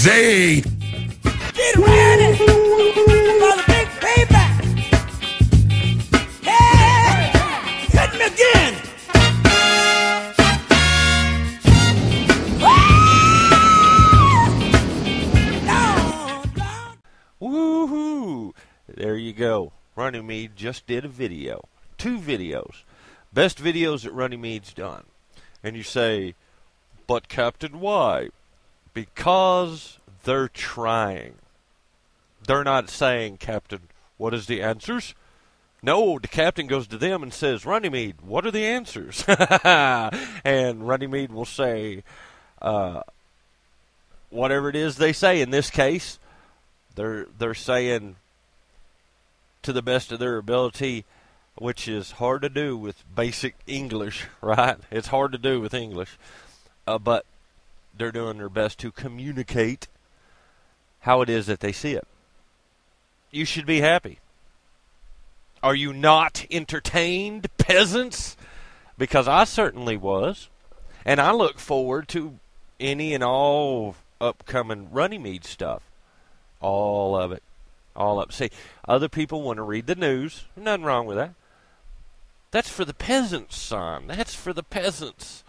ponzi. Get ready for the big payback. Hey, hit me again. Woohoo! There you go. Runnymede just did a video. 2 videos. Best videos that Runnymede's done. And you say, but Captain, why? Because they're trying. They're not saying, Captain, what is the answers? No, the captain goes to them and says, Runnymede, what are the answers? And Runnymede will say, whatever it is they say. In this case, they're saying, to the best of their ability, which is hard to do with basic English, right? It's hard to do with English. But they're doing their best to communicate how it is that they see it. You should be happy. Are you not entertained, peasants? Because I certainly was. And I look forward to any and all upcoming Runnymede stuff. All of it. All up. See, other people want to read the news. Nothing wrong with that. That's for the peasants, son. That's for the peasants.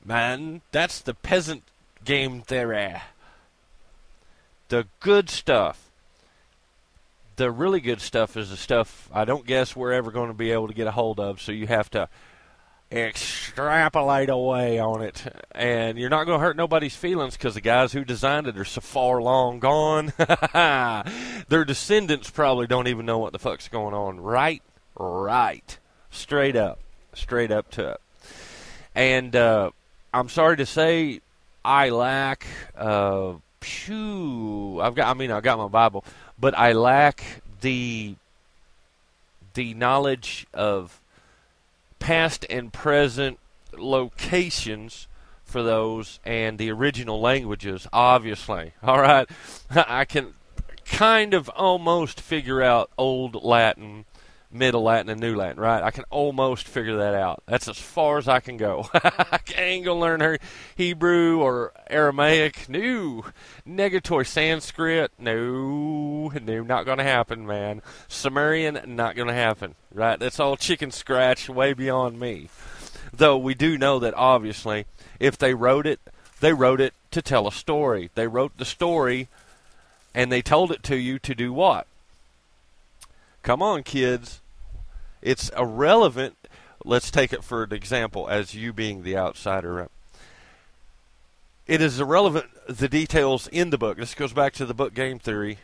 Man, that's the peasant game theory. The good stuff. The really good stuff is the stuff I don't guess we're ever going to be able to get a hold of, so you have to extrapolate away on it. And you're not going to hurt nobody's feelings because the guys who designed it are so far long gone. Their descendants probably don't even know what the fuck's going on. Right. Straight up to it. And I'm sorry to say, I lack. I've got my Bible, but I lack the knowledge of past and present locations for those and the original languages, obviously. All right, I can kind of almost figure out Old Latin, Middle Latin, and New Latin, right? I can almost figure that out. That's as far as I can go. I ain't going to learn Hebrew or Aramaic. No. Negatory Sanskrit. No, not going to happen, man. Sumerian, not going to happen, right? That's all chicken scratch, way beyond me. Though we do know that, obviously, if they wrote it to tell a story. They wrote the story, and they told it to you to do what? Come on, kids. It's irrelevant. Let's take it for an example as you being the outsider. It is irrelevant, the details in the book. This goes back to the book game theory.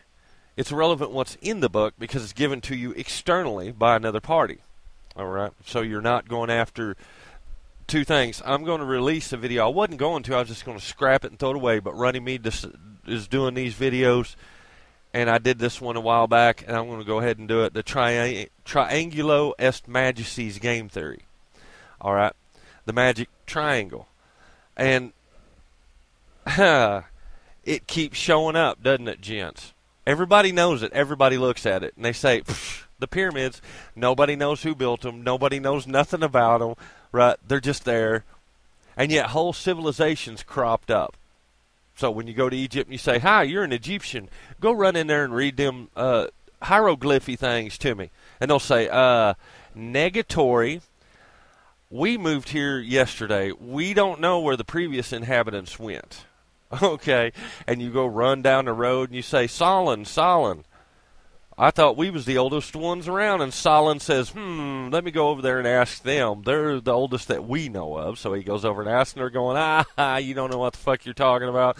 It's irrelevant what's in the book because it's given to you externally by another party. All right? So you're not going after 2 things. I'm going to release a video. I wasn't going to. I was just going to scrap it and throw it away. But Runnymede is doing these videos. And I did this one a while back, and I'm going to go ahead and do it. The Triangulo est Magicis game theory. All right? The magic triangle. And it keeps showing up, doesn't it, gents? Everybody knows it. Everybody looks at it. And they say, the pyramids, nobody knows who built them. Nobody knows nothing about them. Right? They're just there. And yet whole civilizations cropped up. So when you go to Egypt and you say, hi, you're an Egyptian, go run in there and read them hieroglyphy things to me. And they'll say, negatory, we moved here yesterday. We don't know where the previous inhabitants went. Okay. And you go run down the road and you say, Solon, I thought we was the oldest ones around. And Solon says, let me go over there and ask them. They're the oldest that we know of. So he goes over and asks, and they're going, you don't know what the fuck you're talking about.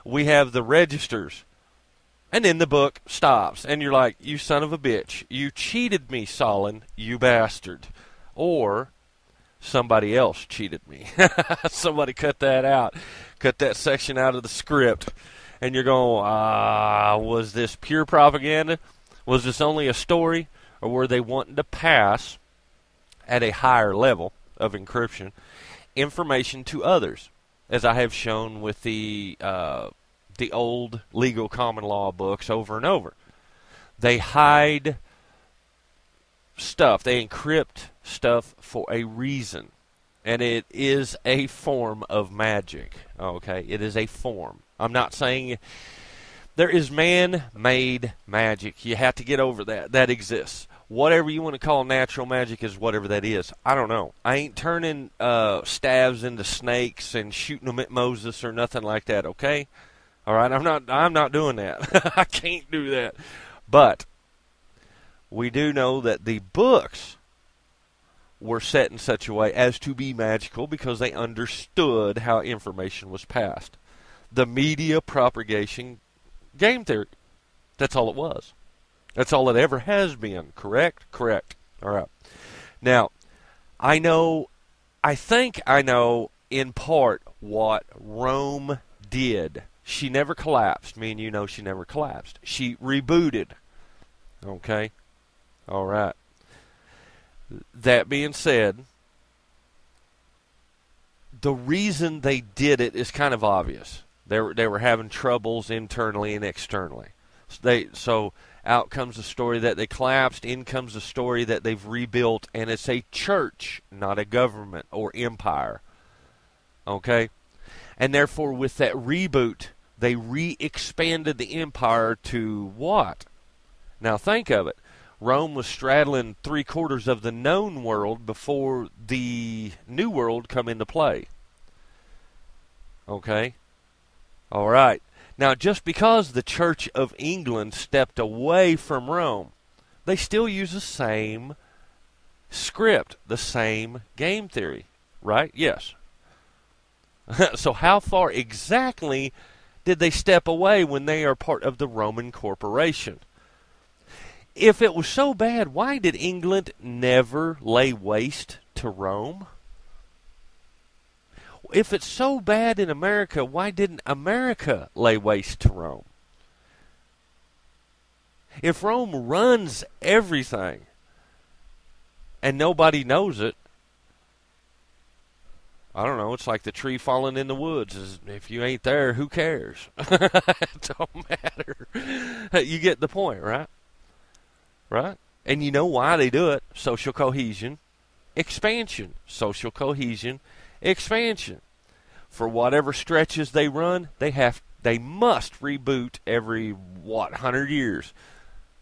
We have the registers. And then the book stops. And you're like, you son of a bitch. You cheated me, Solon, you bastard. Or somebody else cheated me. Somebody cut that out. Cut that section out of the script. And you're going, was this pure propaganda? Was this only a story, or were they wanting to pass, at a higher level of encryption, information to others, as I have shown with the old legal common law books over and over? They hide stuff. They encrypt stuff for a reason, and it is a form of magic. Okay, it is a form. I'm not saying There is man-made magic. You have to get over that. That exists. Whatever you want to call natural magic is whatever that is. I don't know. I ain't turning staves into snakes and shooting them at Moses or nothing like that, okay? All right, I'm not doing that. I can't do that. But we do know that the books were set in such a way as to be magical because they understood how information was passed. The media propagation game theory. That's all it was. That's all it ever has been. Correct? Correct. All right. Now, I think I know in part what Rome did. She never collapsed. Me and you know she never collapsed. She rebooted. Okay? All right. That being said, the reason they did it is kind of obvious. They were having troubles internally and externally. So out comes the story that they collapsed. In comes the story that they've rebuilt, and it's a church, not a government or empire. Okay? And therefore, with that reboot, they re-expanded the empire to what? Now think of it. Rome was straddling 3/4 of the known world before the new world come into play. Okay? All right. Now, just because the Church of England stepped away from Rome, they still use the same script, the same game theory, right? Yes. So how far exactly did they step away when they are part of the Roman corporation? If it was so bad, why did England never lay waste to Rome? If it's so bad in America, why didn't America lay waste to Rome? If Rome runs everything and nobody knows it, I don't know, it's like the tree falling in the woods. If you ain't there, who cares? It don't matter. You get the point, right? Right? And you know why they do it. Social cohesion, expansion. Social cohesion, expansion. For whatever stretches they run, they must reboot every 100 years,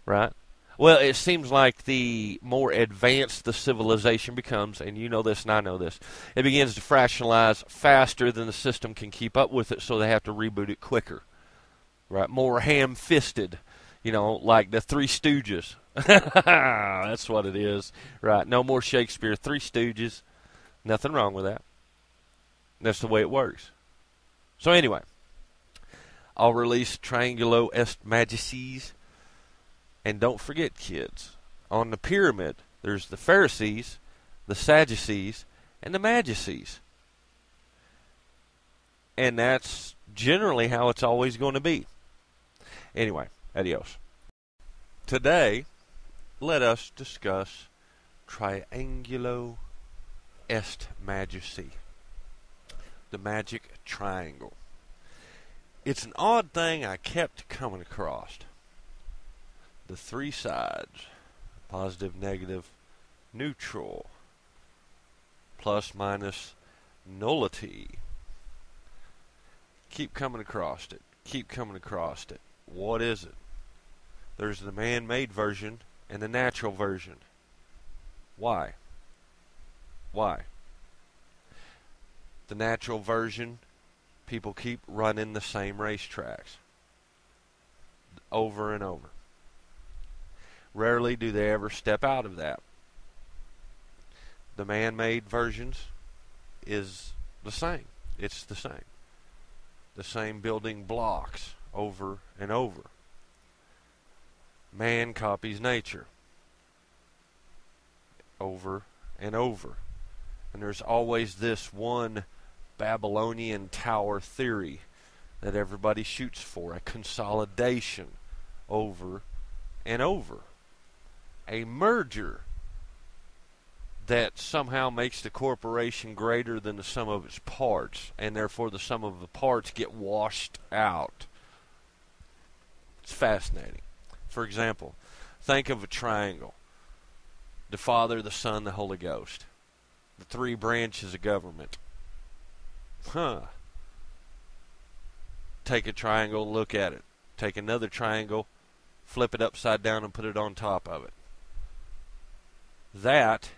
right? Well, it seems like the more advanced the civilization becomes, and you know this and I know this, it begins to fractionalize faster than the system can keep up with it, so they have to reboot it quicker, right? More ham-fisted, like the Three Stooges. That's what it is, right? No more Shakespeare. Three Stooges. Nothing wrong with that. That's the way it works. So anyway, I'll release Triangulo est Magicis. And don't forget, kids, on the pyramid, there's the Pharisees, the Sadducees, and the Magices. And that's generally how it's always going to be. Anyway, adios. Today, let us discuss Triangulo est Magicis, the magic triangle. It's an odd thing I kept coming across. The three sides, positive, negative, neutral, plus, minus, nullity. Keep coming across it. Keep coming across it. What is it? There's the man-made version and the natural version. Why? Why? The natural version, people keep running the same racetracks over and over. Rarely do they ever step out of that. The man-made versions is the same. It's the same. The same building blocks over and over. Man copies nature over and over. And there's always this one Babylonian tower theory that everybody shoots for, a consolidation over and over. A merger that somehow makes the corporation greater than the sum of its parts, and therefore the sum of the parts get washed out. It's fascinating. For example, think of a triangle. The Father, the Son, the Holy Ghost. The three branches of government. Take a triangle, look at it. Take another triangle, flip it upside down, and put it on top of it. That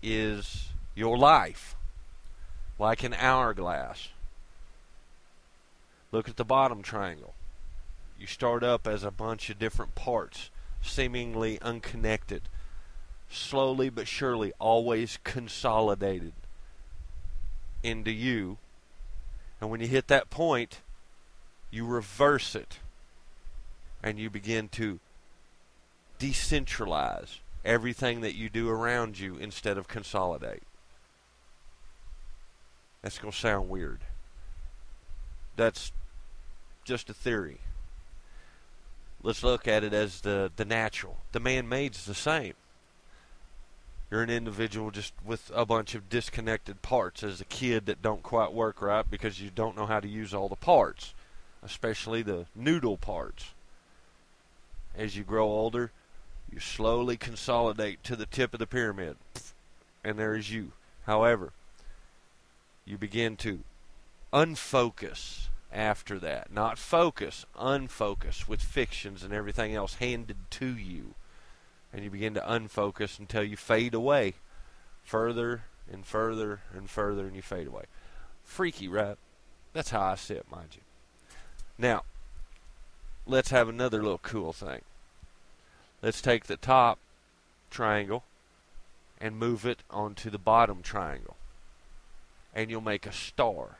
is your life, like an hourglass. Look at the bottom triangle. You start up as a bunch of different parts, seemingly unconnected. Slowly but surely, always consolidated into you. And when you hit that point, you reverse it. And you begin to decentralize everything that you do around you instead of consolidate. That's going to sound weird. That's just a theory. Let's look at it as the natural. The man-made's the same. You're an individual just with a bunch of disconnected parts as a kid that don't quite work right because you don't know how to use all the parts, especially the noodle parts. As you grow older, you slowly consolidate to the tip of the pyramid, and there's you. However, you begin to unfocus after that. Not focus, unfocus with fictions and everything else handed to you. And you begin to unfocus until you fade away. Further and further and further, and you fade away. Freaky, right? That's how I see it, mind you. Now, let's have another little cool thing. Let's take the top triangle and move it onto the bottom triangle. And you'll make a star.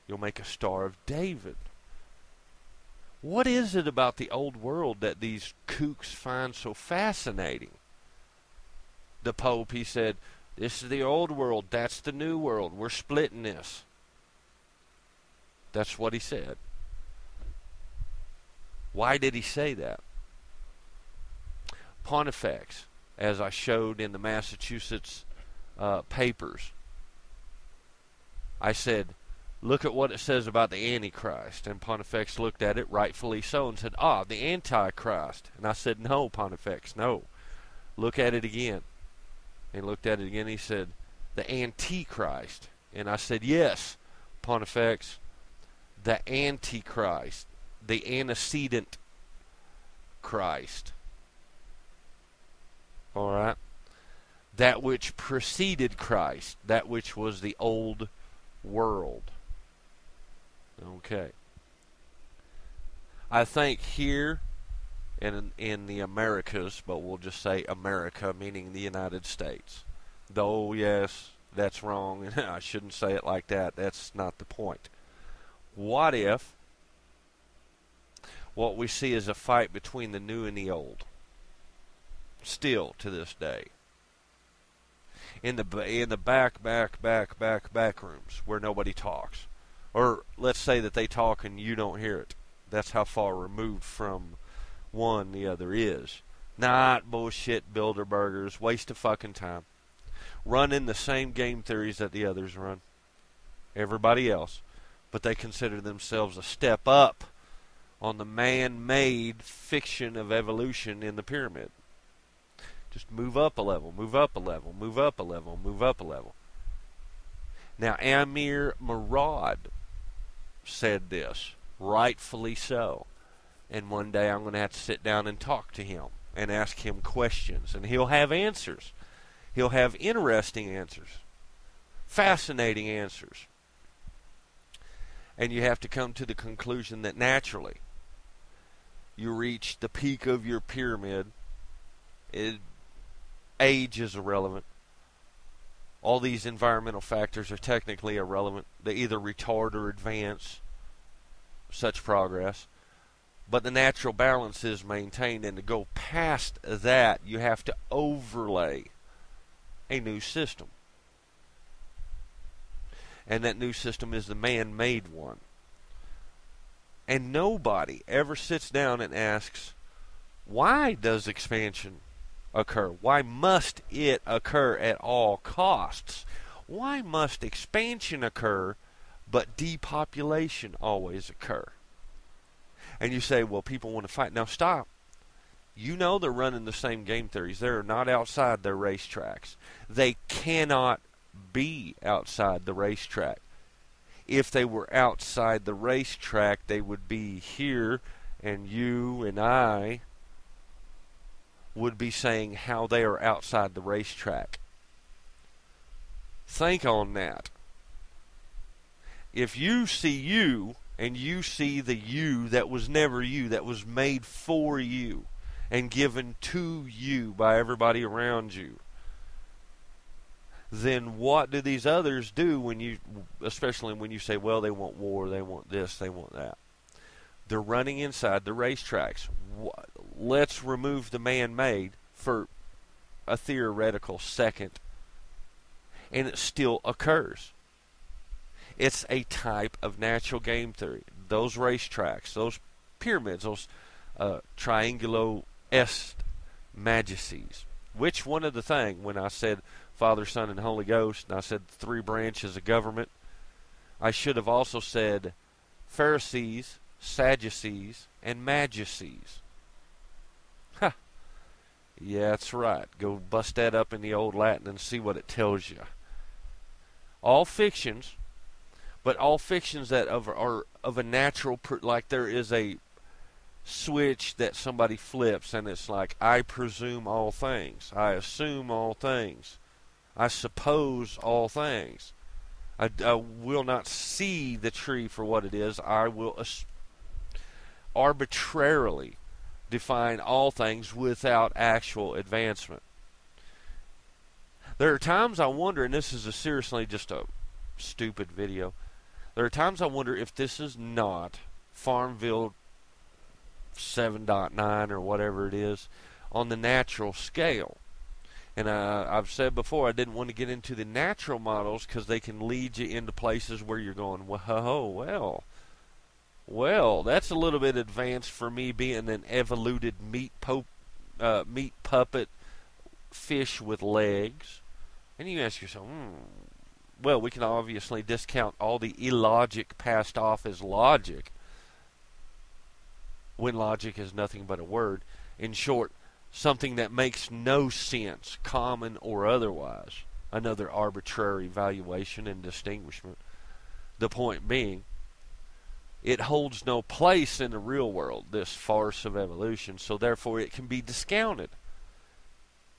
You'll make a Star of David. What is it about the old world that these kooks find so fascinating? The Pope, he said, this is the old world, that's the new world. We're splitting this. That's what he said. Why did he say that? Pontifex, as I showed in the Massachusetts papers, I said, look at what it says about the Antichrist. And Pontifex looked at it, rightfully so, and said, the Antichrist. And I said, no, Pontifex, no. Look at it again. And he looked at it again, and he said, the Antichrist. And I said, yes, Pontifex, the Antichrist, the antecedent Christ. All right? That which preceded Christ, that which was the old world. Okay. I think here in the Americas, but we'll just say America, meaning the United States. Though, yes, that's wrong, and I shouldn't say it like that. That's not the point. What if what we see is a fight between the new and the old? Still to this day. In the back rooms where nobody talks. Or let's say that they talk and you don't hear it. That's how far removed from one the other is. Not bullshit Bilderbergers, waste of fucking time. Running the same game theories that the others run. Everybody else. But they consider themselves a step up on the man-made fiction of evolution in the pyramid. Just move up a level, move up a level, move up a level, move up a level. Now, Amir Murad said this, rightfully so. And one day I'm going to have to sit down and talk to him and ask him questions. And he'll have answers. He'll have interesting answers. Fascinating answers. And you have to come to the conclusion that naturally you reach the peak of your pyramid. Age is irrelevant. All these environmental factors are technically irrelevant. They either retard or advance such progress. But the natural balance is maintained, and to go past that, you have to overlay a new system. And that new system is the man-made one. And nobody ever sits down and asks, why does expansion occur? Why must it occur at all costs? Why must expansion occur, but depopulation always occur? And you say, well, people want to fight. Now stop. You know they're running the same game theories. They're not outside their racetracks. They cannot be outside the racetrack. If they were outside the racetrack, they would be here, and you and I would be saying how they are outside the racetrack. Think on that. If you see you, and you see the you that was never you, that was made for you, and given to you by everybody around you, then what do these others do when you, especially when you say, well, they want war, they want this, they want that? They're running inside the racetracks. Let's remove the man-made for a theoretical second, and it still occurs. It's a type of natural game theory. Those racetracks, those pyramids, those Triangulo est Magicis. Which one of the thing, when I said Father, Son, and Holy Ghost, and I said 3 branches of government, I should have also said Pharisees, Sadducees, and Magices. Ha! Yeah, that's right. Go bust that up in the old Latin and see what it tells you. All fictions, but all fictions that are of a natural, like there is a switch that somebody flips, and it's like, I presume all things, I assume all things, I suppose all things. I will not see the tree for what it is. I will arbitrarily define all things without actual advancement. There are times I wonder, and this is seriously just a stupid video, there are times I wonder if this is not Farmville 7.9 or whatever it is on the natural scale. And I've said before, I didn't want to get into the natural models because they can lead you into places where you're going, well, that's a little bit advanced for me being an evoluted meat puppet fish with legs. And you ask yourself, well, we can obviously discount all the illogic passed off as logic, when logic is nothing but a word. In short, something that makes no sense, common or otherwise. Another arbitrary valuation and distinguishment. The point being, it holds no place in the real world, this farce of evolution, so therefore it can be discounted.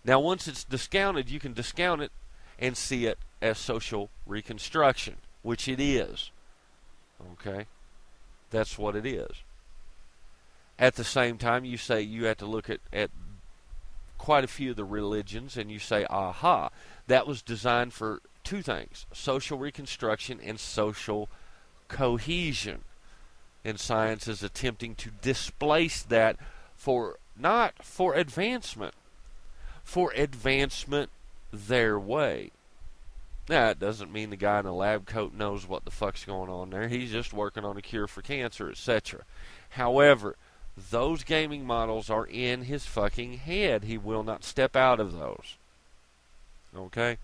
Now, once it's discounted, you can discount it and see it as social reconstruction, which it is. Okay? That's what it is. At the same time, you say you have to look at quite a few of the religions, and you say, aha, that was designed for 2 things, social reconstruction and social cohesion. And science is attempting to displace that not for advancement, for advancement their way. Now, it doesn't mean the guy in a lab coat knows what the fuck's going on there. He's just working on a cure for cancer, etc. However, those gaming models are in his fucking head. He will not step out of those. Okay?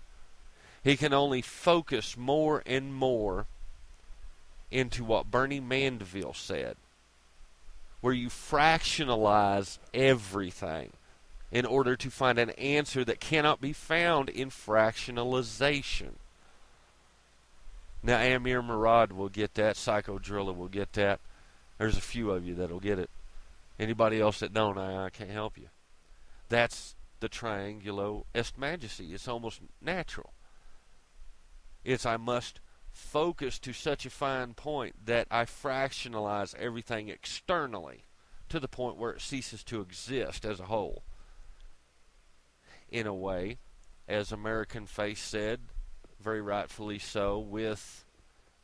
He can only focus more and more into what Bernie Mandeville said, where you fractionalize everything in order to find an answer that cannot be found in fractionalization. Now, Amir Murad will get that. Psycho Driller will get that. There's a few of you that'll get it. Anybody else that don't, I can't help you. That's the Triangulo est Magicis. It's almost natural. It's I must focus to such a fine point that I fractionalize everything externally to the point where it ceases to exist as a whole. In a way, as American Face said, very rightfully so, with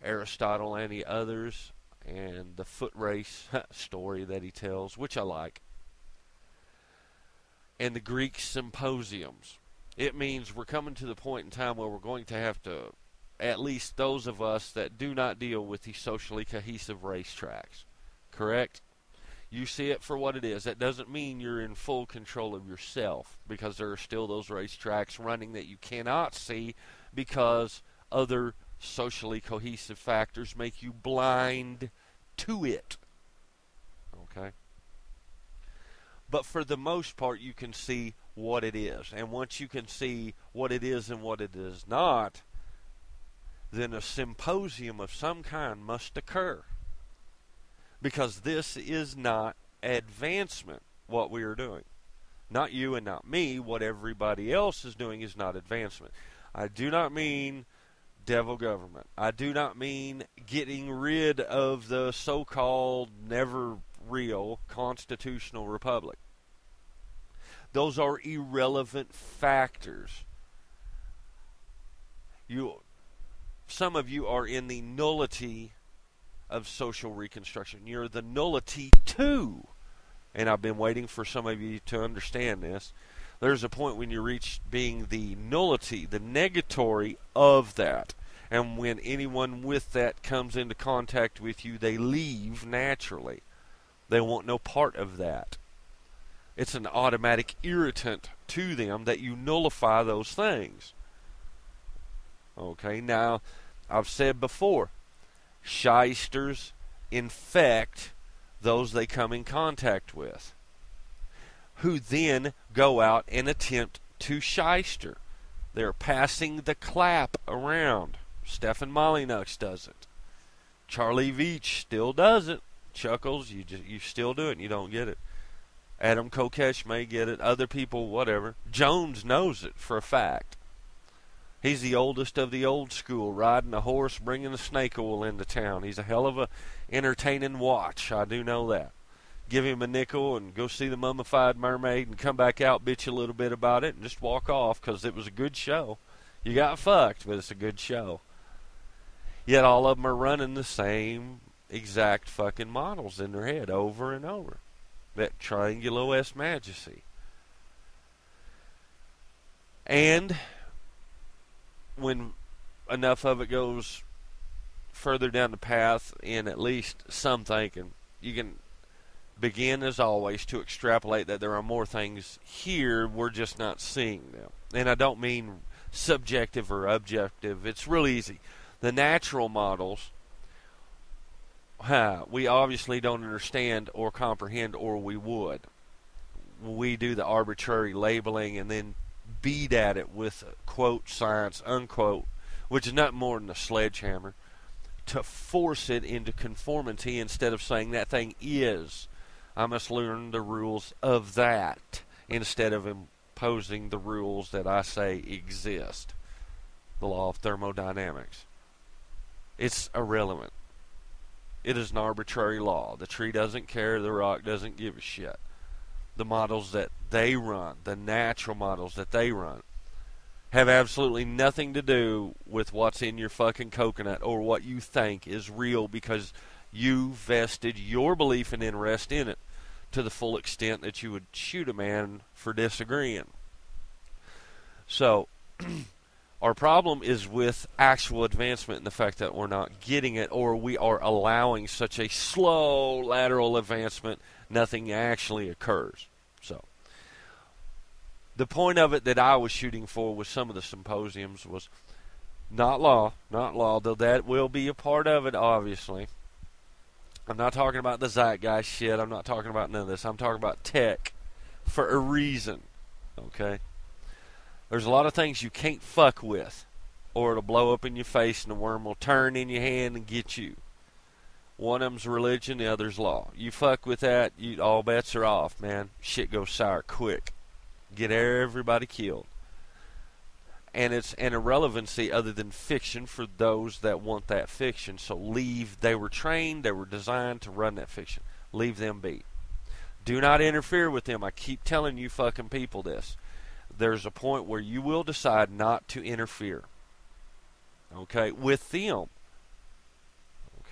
Aristotle and the others, and the foot race story that he tells, which I like, and the Greek symposiums. It means we're coming to the point in time where we're going to have to, at least those of us that do not deal with the socially cohesive racetracks, correct? You see it for what it is. That doesn't mean you're in full control of yourself, because there are still those racetracks running that you cannot see because other socially cohesive factors make you blind to it. Okay? But for the most part, you can see what it is. And once you can see what it is and what it is not, then a symposium of some kind must occur. Because this is not advancement, what we are doing. Not you and not me. What everybody else is doing is not advancement. I do not mean devil government. I do not mean getting rid of the so-called never real constitutional republic. Those are irrelevant factors. Some of you are in the nullity of social reconstruction. You're the nullity too. And I've been waiting for some of you to understand this. There's a point when you reach being the nullity, the negatory of that. And when anyone with that comes into contact with you, they leave naturally. They want no part of that. It's an automatic irritant to them that you nullify those things. Okay, now, I've said before, shysters infect those they come in contact with, who then go out and attempt to shyster. They're passing the clap around. Stefan Molyneux does it. Charlie Veach still does it. Chuckles, you still do it and you don't get it. Adam Kokesh may get it. Other people, whatever. Jones knows it for a fact. He's the oldest of the old school, riding a horse, bringing the snake oil into town. He's a hell of a entertaining watch. I do know that. Give him a nickel and go see the Mummified Mermaid and come back out, bitch a little bit about it, and just walk off because it was a good show. You got fucked, but it's a good show. Yet all of them are running the same exact fucking models in their head over and over. That Triangulo est Magicis. And when enough of it goes further down the path in at least some thinking, you can begin, as always, to extrapolate that there are more things here, we're just not seeing them. And I don't mean subjective or objective. It's real easy. The natural models, we obviously don't understand or comprehend, or we would. We do the arbitrary labeling and then beat at it with quote science, unquote, which is nothing more than a sledgehammer, to force it into conformity instead of saying that thing is. I must learn the rules of that instead of imposing the rules that I say exist. The law of thermodynamics. It's irrelevant. It is an arbitrary law. The tree doesn't care. The rock doesn't give a shit. The models that they run, the natural models that they run, have absolutely nothing to do with what's in your fucking coconut or what you think is real, because you vested your belief and interest in it to the full extent that you would shoot a man for disagreeing. So, our problem is with actual advancement and the fact that we're not getting it, or we are allowing such a slow lateral advancement, nothing actually occurs. So, the point of it that I was shooting for with some of the symposiums was not law, though that will be a part of it, obviously. I'm not talking about the zeitgeist shit. I'm not talking about none of this. I'm talking about tech for a reason, okay? There's a lot of things you can't fuck with, or it'll blow up in your face and the worm will turn in your hand and get you. One of them's religion, the other's law. You fuck with that, all bets are off, man. Shit goes sour quick. Get everybody killed. And it's an irrelevancy other than fiction for those that want that fiction. So they were trained, they were designed to run that fiction. Leave them be. Do not interfere with them. I keep telling you fucking people this. There's a point where you will decide not to interfere. Okay? With them.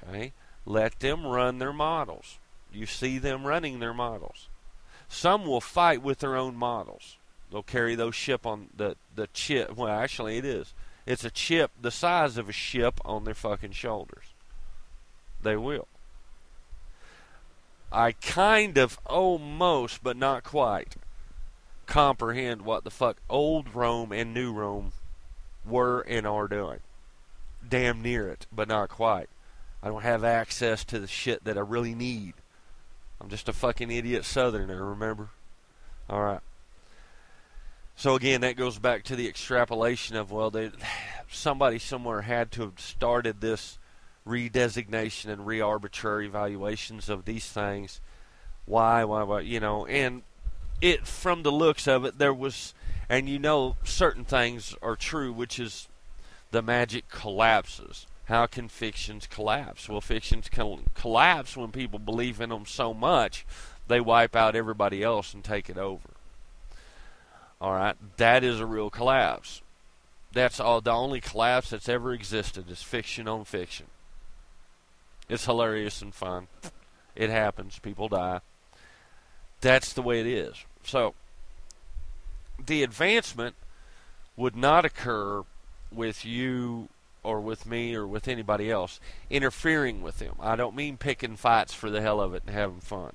Okay? Let them run their models. You see them running their models. Some will fight with their own models. They'll carry those ship on the chip. Well, actually it is. It's a chip the size of a ship on their fucking shoulders. They will. I kind of, almost, but not quite, comprehend what the fuck old Rome and new Rome were and are doing. Damn near it, but not quite. I don't have access to the shit that I really need. I'm just a fucking idiot southerner, remember? Alright. So again, that goes back to the extrapolation of, well, somebody somewhere had to have started this redesignation and re-arbitrary valuations of these things. Why, and it, from the looks of it, there was, and certain things are true, which is the magic collapses. How can fictions collapse? Well, fictions can collapse when people believe in them so much, they wipe out everybody else and take it over. All right, that is a real collapse. That's all. The only collapse that's ever existed is fiction on fiction. It's hilarious and fun. It happens. People die. That's the way it is. So, the advancement would not occur with you or with me or with anybody else interfering with them. I don't mean picking fights for the hell of it and having fun.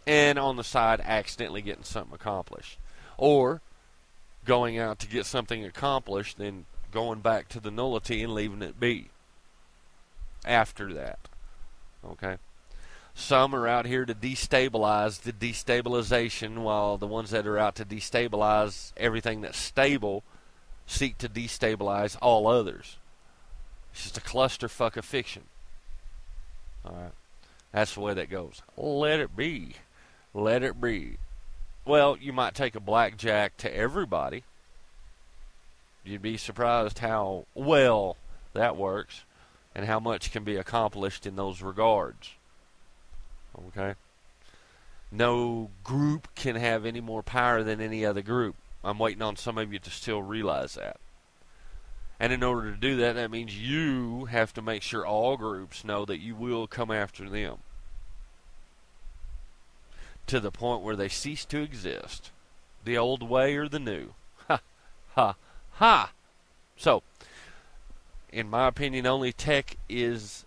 And on the side, accidentally getting something accomplished. Or going out to get something accomplished, then going back to the nullity and leaving it be after that. Okay? Some are out here to destabilize the destabilization, while the ones that are out to destabilize everything that's stable seek to destabilize all others. It's just a clusterfuck of fiction. Alright? That's the way that goes. Let it be. Let it be. Well, you might take a blackjack to everybody. You'd be surprised how well that works and how much can be accomplished in those regards. Okay? No group can have any more power than any other group. I'm waiting on some of you to still realize that. And in order to do that, that means you have to make sure all groups know that you will come after them, to the point where they cease to exist. The old way or the new. Ha, ha, ha. So, in my opinion, only tech is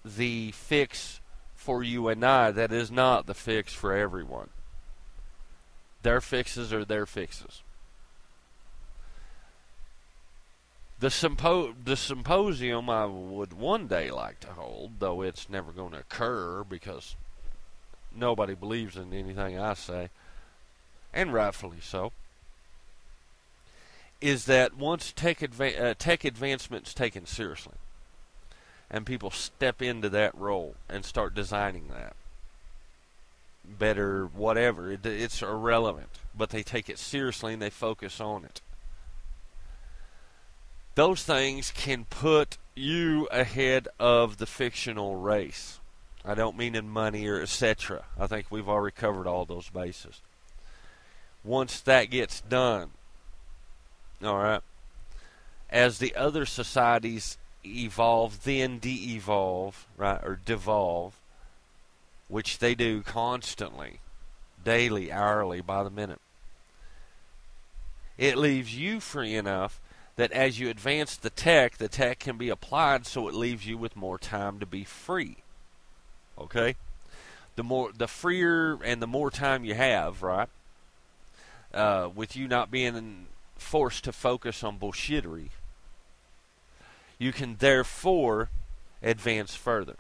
the fix for you and I. That is not the fix for everyone. Their fixes are their fixes. The symposium I would one day like to hold, though it's never going to occur because nobody believes in anything I say, and rightfully so, is that once tech advancement's taken seriously, and people step into that role and start designing that better, whatever, it's irrelevant, but they take it seriously and they focus on it. Those things can put you ahead of the fictional race. I don't mean in money or etc. I think we've already covered all those bases. Once that gets done, alright, as the other societies evolve, then de-evolve, right, or devolve, which they do constantly, daily, hourly, by the minute, it leaves you free enough that as you advance the tech can be applied, so it leaves you with more time to be free. Okay? The freer and the more time you have, right? With you not being forced to focus on bullshittery, you can therefore advance further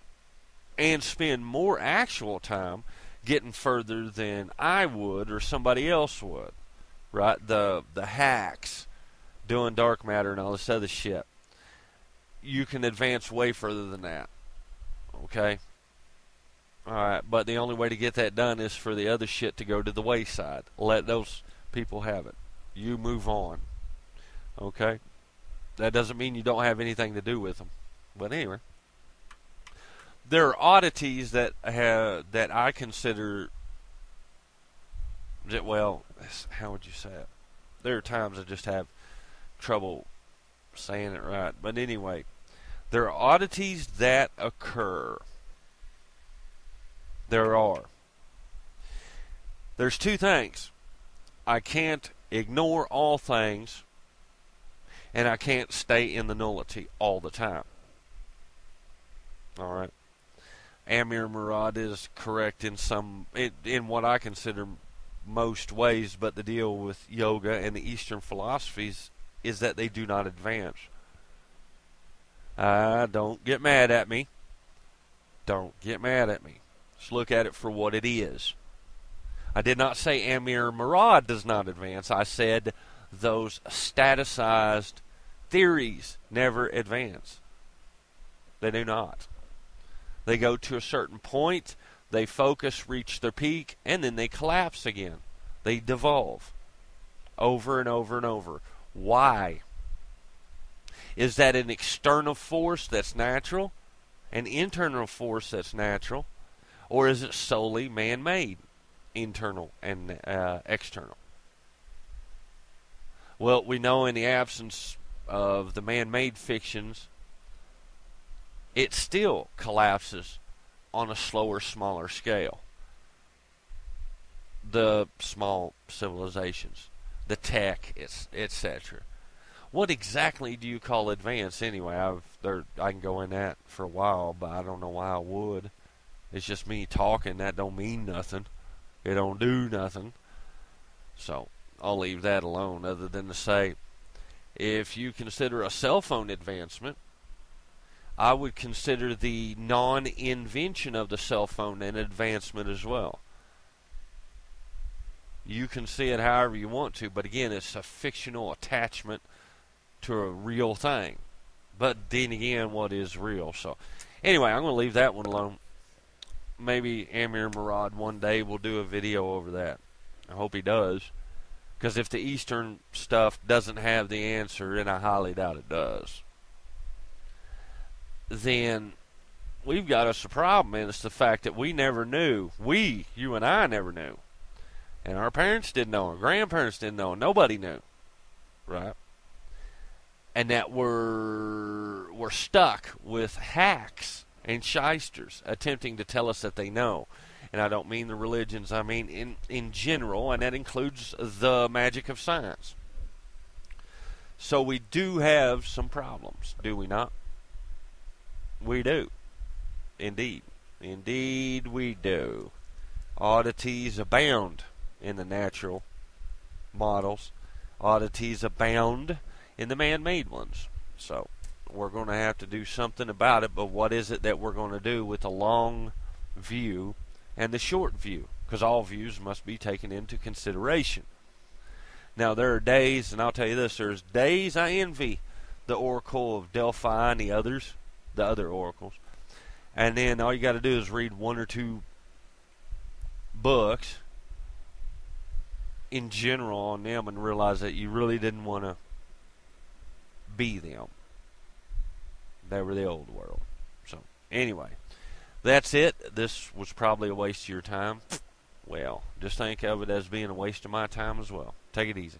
and spend more actual time getting further than I would or somebody else would, right? The hacks, doing dark matter and all this other shit. You can advance way further than that. Okay? Alright, but the only way to get that done is for the other shit to go to the wayside. Let those people have it. You move on. Okay? That doesn't mean you don't have anything to do with them. But anyway. There are oddities that I consider, well, how would you say it? There are times I just have trouble saying it right. But anyway, there are oddities that occur. There are. There's two things. I can't ignore all things, and I can't stay in the nullity all the time. Alright? Amir Murad is correct in what I consider most ways, but the deal with yoga and the Eastern philosophies is that they do not advance. Don't get mad at me. Don't get mad at me. Just look at it for what it is. I did not say Amir Murad does not advance. I said those staticized theories never advance. They do not. They go to a certain point, they focus, reach their peak, and then they collapse again. They devolve over and over and over. Why? Is that an external force that's natural? An internal force that's natural? Or is it solely man-made, internal and external? Well, we know in the absence of the man-made fictions, it still collapses on a slower, smaller scale. The small civilizations, the tech, etc. What exactly do you call advance anyway? I can go in that for a while, but I don't know why I would. It's just me talking. That don't mean nothing. It don't do nothing. So I'll leave that alone, other than to say, if you consider a cell phone advancement, I would consider the non-invention of the cell phone an advancement as well. You can see it however you want to, but again, it's a fictional attachment to a real thing. But then again, what is real? So anyway, I'm going to leave that one alone. Maybe Amir Murad one day will do a video over that. I hope he does. Because if the Eastern stuff doesn't have the answer, and I highly doubt it does, then we've got us a problem, and it's the fact that we never knew. You and I never knew. And our parents didn't know, our grandparents didn't know, nobody knew. Right? And that we're stuck with hacks and shysters attempting to tell us that they know. And I don't mean the religions, I mean in general, and that includes the magic of science. So we do have some problems, do we not? We do. Indeed. Indeed we do. Oddities abound in the natural models. Oddities abound in the man-made ones. So we're going to have to do something about it, but what is it that we're going to do with the long view and the short view? Because all views must be taken into consideration. Now there are days, and I'll tell you this, there's days I envy the Oracle of Delphi and the other oracles. And then all you got to do is read one or two books in general on them and realize that you really didn't want to be them. They were the old world. So anyway, that's it. This was probably a waste of your time. Well, just think of it as being a waste of my time as well. Take it easy.